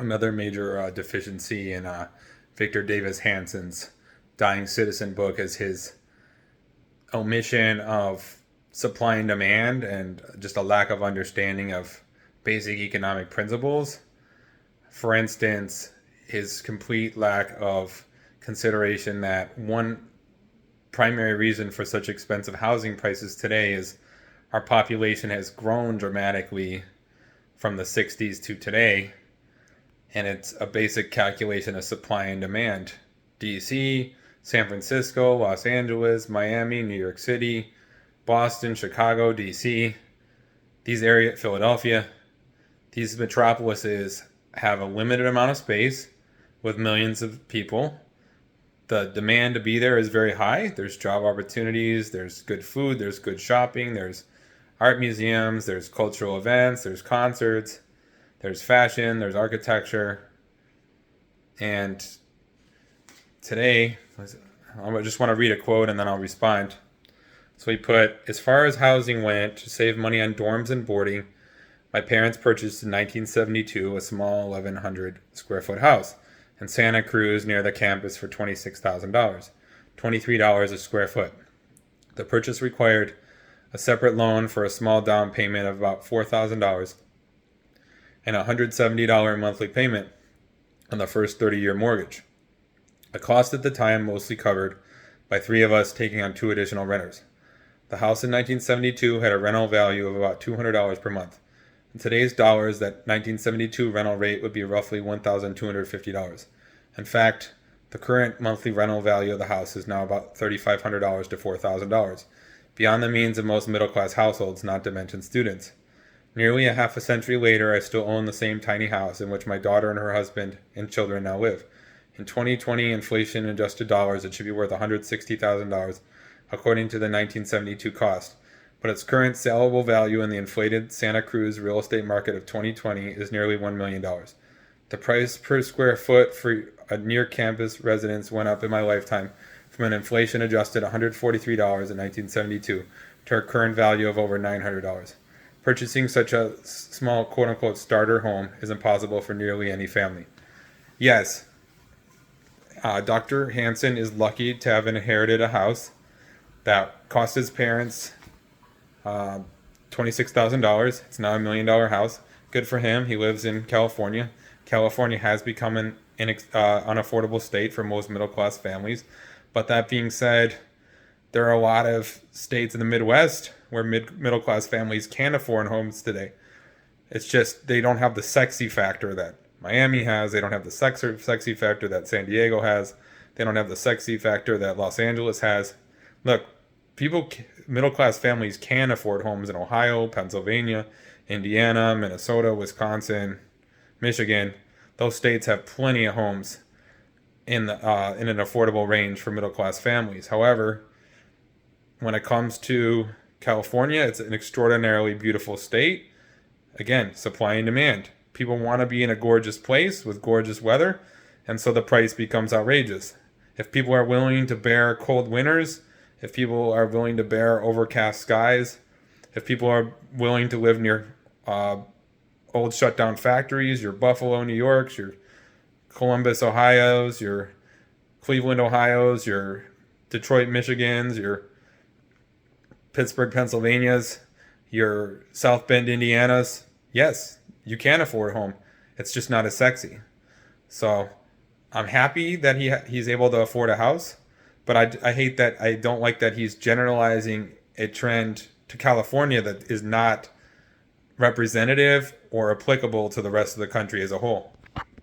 another major deficiency in Victor Davis Hanson's Dying Citizen book is his omission of supply and demand and just a lack of understanding of basic economic principles. For instance, his complete lack of consideration that one primary reason for such expensive housing prices today is our population has grown dramatically from the 60s to today, and it's a basic calculation of supply and demand. DC, San Francisco, Los Angeles, Miami, New York City, Boston, Chicago, DC, these areas, Philadelphia, these metropolises have a limited amount of space with millions of people. The demand to be there is very high. There's job opportunities, there's good food, there's good shopping, there's art museums, there's cultural events, there's concerts, there's fashion, there's architecture. And today, I just want to read a quote and then I'll respond. So he put, as far as housing went, to save money on dorms and boarding, my parents purchased in 1972 a small 1,100 square foot house in Santa Cruz near the campus for $26,000, $23 a square foot. The purchase required a separate loan for a small down payment of about $4,000 and a $170 monthly payment on the first 30-year mortgage. A cost at the time mostly covered by three of us taking on two additional renters. The house in 1972 had a rental value of about $200 per month. In today's dollars, that 1972 rental rate would be roughly $1,250. In fact, the current monthly rental value of the house is now about $3,500 to $4,000, beyond the means of most middle-class households, not to mention students. Nearly a half a century later, I still own the same tiny house in which my daughter and her husband and children now live. In 2020 inflation-adjusted dollars, it should be worth $160,000, according to the 1972 cost. But its current saleable value in the inflated Santa Cruz real estate market of 2020 is nearly $1 million. The price per square foot for a near-campus residence went up in my lifetime from an inflation-adjusted $143 in 1972 to a current value of over $900. Purchasing such a small quote-unquote starter home is impossible for nearly any family. Yes, Dr. Hanson is lucky to have inherited a house that cost his parents $26,000. It's now $1 million house. Good for him. He lives in California. California has become an unaffordable state for most middle-class families. But that being said, there are a lot of states in the Midwest where middle-class families can afford homes today. It's just they don't have the sexy factor that Miami has. They don't have the sexy factor that San Diego has. They don't have the sexy factor that Los Angeles has. Look, middle-class families can afford homes in Ohio, Pennsylvania, Indiana, Minnesota, Wisconsin, Michigan. Those states have plenty of homes in an affordable range for middle-class families. However, when it comes to California, it's an extraordinarily beautiful state. Again, supply and demand. People want to be in a gorgeous place with gorgeous weather, and so the price becomes outrageous. If people are willing to bear cold winters, if people are willing to bear overcast skies, if people are willing to live near old shut down factories, your Buffalo, New Yorks, your Columbus, Ohio's, your Cleveland, Ohio's, your Detroit, Michigan's, your Pittsburgh, Pennsylvania's, your South Bend, Indiana's, yes, you can afford a home. It's just not as sexy. So I'm happy that he's able to afford a house, but I hate that I don't like that he's generalizing a trend to California that is not representative or applicable to the rest of the country as a whole.